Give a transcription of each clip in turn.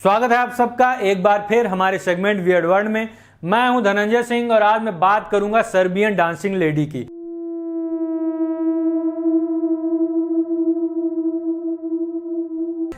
स्वागत है आप सबका एक बार फिर हमारे सेगमेंट वियर्ड वर्ल्ड में। मैं हूं धनंजय सिंह और आज मैं बात करूंगा सर्बियन डांसिंग लेडी की।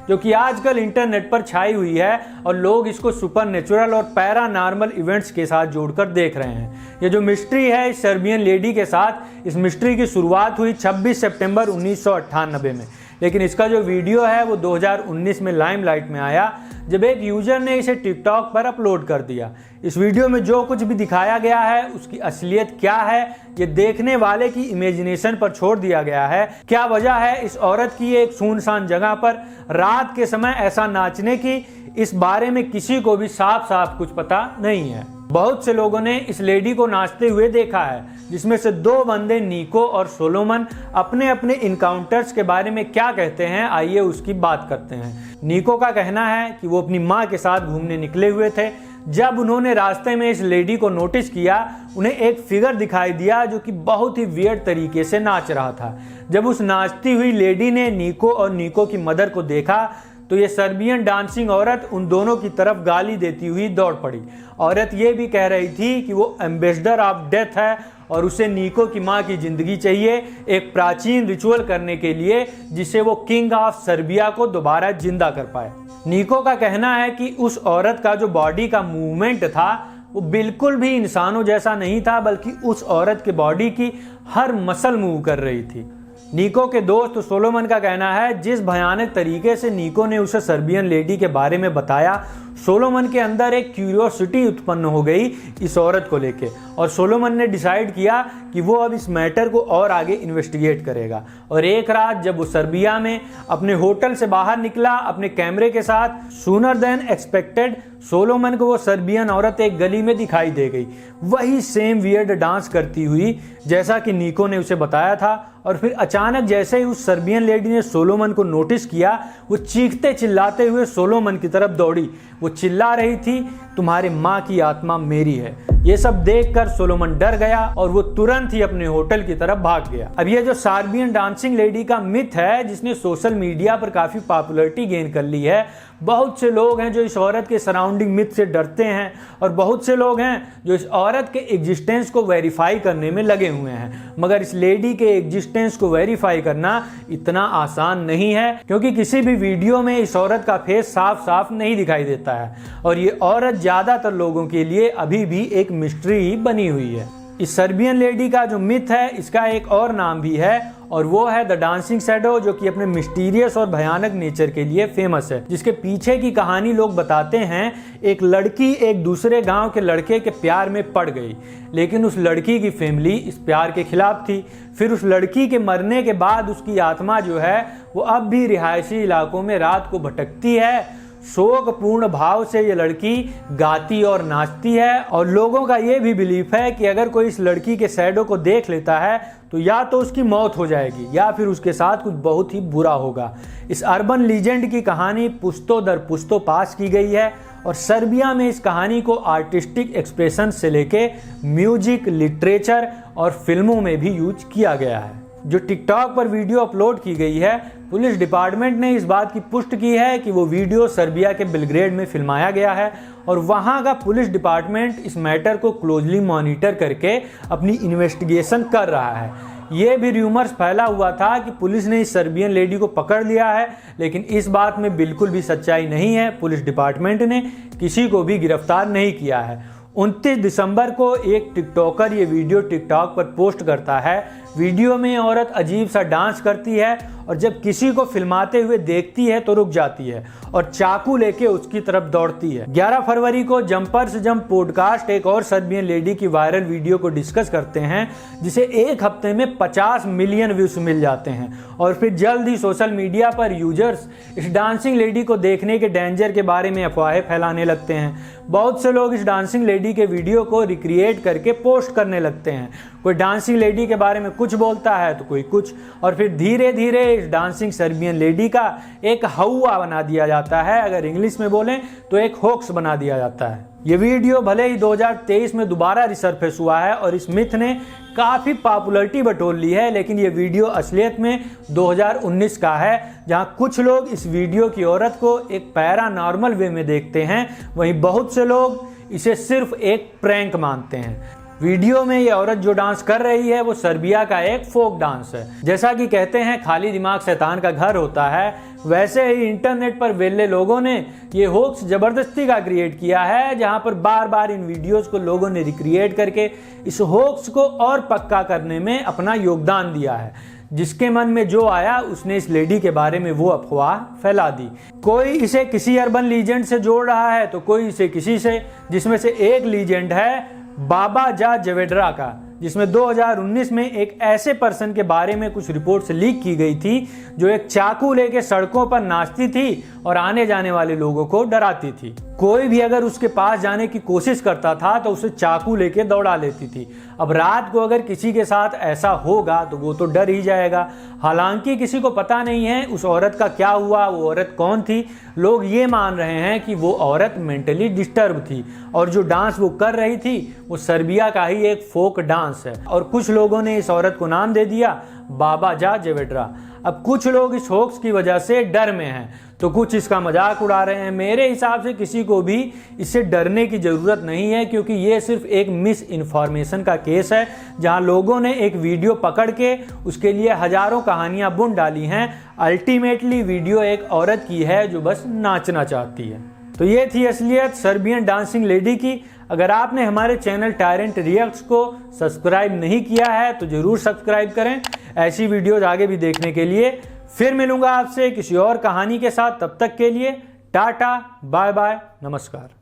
जो कि आजकल इंटरनेट पर छाई हुई है और लोग इसको सुपरनेचुरल और पैरानॉर्मल इवेंट्स के साथ जोड़कर देख रहे हैं। ये जो मिस्ट्री है इस सर्बियन लेडी के साथ, इस मिस्ट्री की शुरुआत हुई 26 सितंबर 1998 में, लेकिन इसका जो वीडियो है वो 2019 में लाइमलाइट में आया जब एक यूजर ने इसे टिकटॉक पर अपलोड कर दिया। इस वीडियो में जो कुछ भी दिखाया गया है उसकी असलियत क्या है ये देखने वाले की इमेजिनेशन पर छोड़ दिया गया है। क्या वजह है इस औरत की एक सुनसान जगह पर रात के समय ऐसा नाचने की, इस बारे में किसी को भी साफ साफ कुछ पता नहीं है। बहुत से लोगों ने इस लेडी को नाचते हुए देखा है, जिसमें से दो बंदे निको और सोलोमन अपने अपने इनकाउंटर्स के बारे में क्या कहते हैं, आइए उसकी बात करते हैं। निको का कहना है कि वो अपनी माँ के साथ घूमने निकले हुए थे। जब उन्होंने रास्ते में इस लेडी को नोटिस किया, उन्हें एक फिगर दिखाई दिया जो कि बहुत ही वियर्ड तरीके से नाच रहा था। जब उस नाचती हुई लेडी ने निको और निको की मदर को देखा तो ये सर्बियन डांसिंग औरत उन दोनों की तरफ गाली देती हुई दौड़ पड़ी। औरत ये भी कह रही थी कि वो एम्बेसडर ऑफ डेथ है और उसे निको की माँ की जिंदगी चाहिए एक प्राचीन रिचुअल करने के लिए, जिसे वो किंग ऑफ सर्बिया को दोबारा जिंदा कर पाए। निको का कहना है कि उस औरत का जो बॉडी का मूवमेंट था वो बिल्कुल भी इंसानों जैसा नहीं था, बल्कि उस औरत के बॉडी की हर मसल मूव कर रही थी। निको के दोस्त सोलोमन का कहना है जिस भयानक तरीके से निको ने उसे सर्बियन लेडी के बारे में बताया, सोलोमन के अंदर एक क्यूरियोसिटी उत्पन्न हो गई इस औरत को लेके, और सोलोमन ने डिसाइड किया कि वो अब इस मैटर को और आगे इन्वेस्टिगेट करेगा। और एक रात जब वो सर्बिया में अपने होटल से बाहर निकला अपने कैमरे के साथ, सूनर देन एक्सपेक्टेड सोलोमन को वो सर्बियन औरत एक गली में दिखाई दे गई, वही सेम वियर्ड डांस करती हुई जैसा कि निको ने उसे बताया था। और फिर अचानक जैसे ही उस सर्बियन लेडी ने सोलोमन को नोटिस किया, वो चीखते चिल्लाते हुए सोलोमन की तरफ दौड़ी। वो चिल्ला रही थी, तुम्हारे माँ की आत्मा मेरी है। ये सब देखकर सोलोमन डर गया और वो तुरंत ही अपने होटल की तरफ भाग गया। अब ये जो सर्बियन डांसिंग लेडी का मिथ है, जिसने सोशल मीडिया पर काफी पॉपुलैरिटी गेन कर ली है, बहुत से लोग हैं जो इस औरत के सराउंडिंग मिथ से डरते हैं और बहुत से लोग हैं जो इस औरत के एग्जिस्टेंस को वेरीफाई करने में लगे हुए हैं। मगर इस लेडी के एग्जिस्टेंस को वेरीफाई करना इतना आसान नहीं है, क्योंकि किसी भी वीडियो में इस औरत का फेस साफ साफ नहीं दिखाई देता है और ये औरत ज्यादातर लोगों के लिए अभी भी एक मिस्ट्री ही बनी हुई है। इस सर्बियन लेडी का जो मिथ है इसका एक और नाम भी है और वो है द डांसिंग शैडो, जो कि अपने मिस्टीरियस और भयानक नेचर के लिए फेमस है। जिसके पीछे की कहानी लोग बताते हैं, एक लड़की एक दूसरे गांव के लड़के के प्यार में पड़ गई, लेकिन उस लड़की की फैमिली इस प्यार के खिलाफ थी। फिर उस लड़की के मरने के बाद उसकी आत्मा जो है वो अब भी रिहायशी इलाकों में रात को भटकती है। शोकपूर्ण भाव से ये लड़की गाती और नाचती है और लोगों का ये भी बिलीफ है कि अगर कोई इस लड़की के शैडो को देख लेता है तो या तो उसकी मौत हो जाएगी या फिर उसके साथ कुछ बहुत ही बुरा होगा। इस अर्बन लीजेंड की कहानी पुश्तों दर पुश्तों पास की गई है और सर्बिया में इस कहानी को आर्टिस्टिक एक्सप्रेशन से लेके म्यूजिक, लिटरेचर और फिल्मों में भी यूज किया गया है। जो टिकटॉक पर वीडियो अपलोड की गई है, पुलिस डिपार्टमेंट ने इस बात की पुष्टि की है कि वो वीडियो सर्बिया के बेलग्रेड में फिल्माया गया है और वहां का पुलिस डिपार्टमेंट इस मैटर को क्लोजली मॉनिटर करके अपनी इन्वेस्टिगेशन कर रहा है। ये भी रूमर्स फैला हुआ था कि पुलिस ने इस सर्बियन लेडी को पकड़ लिया है, लेकिन इस बात में बिल्कुल भी सच्चाई नहीं है। पुलिस डिपार्टमेंट ने किसी को भी गिरफ्तार नहीं किया है। 29 दिसंबर को एक टिकटॉकर ये वीडियो टिकटॉक पर पोस्ट करता है। वीडियो में औरत अजीब सा डांस करती है और जब किसी को फिल्माते हुए देखती है तो रुक जाती है और चाकू लेके उसकी तरफ दौड़ती है। 11 फरवरी को जंपर्स जंप पॉडकास्ट एक और सर्बियन लेडी की वायरल वीडियो को डिस्कस करते हैं, जिसे एक हफ्ते में 50 मिलियन व्यूज मिल जाते हैं और फिर जल्द ही सोशल मीडिया पर यूजर्स इस डांसिंग लेडी को देखने के डेंजर के बारे में अफवाहें फैलाने लगते हैं। बहुत से लोग इस डांसिंग लेडी के वीडियो को रिक्रिएट करके पोस्ट करने लगते हैं। कोई डांसिंग लेडी के बारे में कुछ बोलता है तो कोई कुछ, और फिर धीरे धीरे इस डांसिंग सर्बियन लेडी का एक हौवा बना दिया जाता है, अगर इंग्लिश में बोलें तो एक होक्स बना दिया जाता है। ये वीडियो भले ही 2023 में दोबारा रिसर्फेस हुआ है और इस मिथ ने काफ़ी पॉपुलैरिटी बटोर ली है, लेकिन ये वीडियो असलियत में 2019 का है, जहाँ कुछ लोग इस वीडियो की औरत को एक पैरानॉर्मल वे में देखते हैं, वहीं बहुत से लोग इसे सिर्फ एक प्रैंक मानते हैं। वीडियो में ये औरत जो डांस कर रही है वो सर्बिया का एक फोक डांस है। जैसा कि कहते हैं खाली दिमाग शैतान का घर होता है, वैसे ही इंटरनेट पर वेले लोगों ने ये होक्स जबरदस्ती का क्रिएट किया है, जहां पर बार बार इन वीडियोस को लोगों ने रिक्रिएट करके इस होक्स को और पक्का करने में अपना योगदान दिया है। जिसके मन में जो आया उसने इस लेडी के बारे में वो अफवाह फैला दी। कोई इसे किसी अर्बन लीजेंड से जोड़ रहा है तो कोई इसे किसी से, जिसमें से एक लीजेंड है बाबा जा जवेड्रा का, जिसमें 2019 में एक ऐसे पर्सन के बारे में कुछ रिपोर्ट्स लीक की गई थी जो एक चाकू लेके सड़कों पर नाचती थी और आने जाने वाले लोगों को डराती थी। कोई भी अगर उसके पास जाने की कोशिश करता था तो उसे चाकू लेके दौड़ा लेती थी। अब रात को अगर किसी के साथ ऐसा होगा तो वो तो डर ही जाएगा। हालांकि किसी को पता नहीं है उस औरत का क्या हुआ, वो औरत कौन थी। लोग ये मान रहे हैं कि वो औरत मेंटली डिस्टर्ब थी और जो डांस वो कर रही थी वो सर्बिया का ही एक फोक डांस है, और कुछ लोगों ने इस औरत को नाम दे दिया बाबा जा जवेड्रा। अब कुछ लोग इस होक्स की वजह से डर में हैं तो कुछ इसका मजाक उड़ा रहे हैं। मेरे हिसाब से किसी को भी इससे डरने की ज़रूरत नहीं है, क्योंकि ये सिर्फ एक मिस इन्फॉर्मेशन का केस है, जहां लोगों ने एक वीडियो पकड़ के उसके लिए हजारों कहानियां बुन डाली हैं। अल्टीमेटली वीडियो एक औरत की है जो बस नाचना चाहती है। तो ये थी असलियत सर्बियन डांसिंग लेडी की। अगर आपने हमारे चैनल टायरेंट रिएक्ट्स को सब्सक्राइब नहीं किया है तो ज़रूर सब्सक्राइब करें ऐसी वीडियोज आगे भी देखने के लिए। फिर मिलूंगा आपसे किसी और कहानी के साथ, तब तक के लिए टाटा बाय बाय नमस्कार।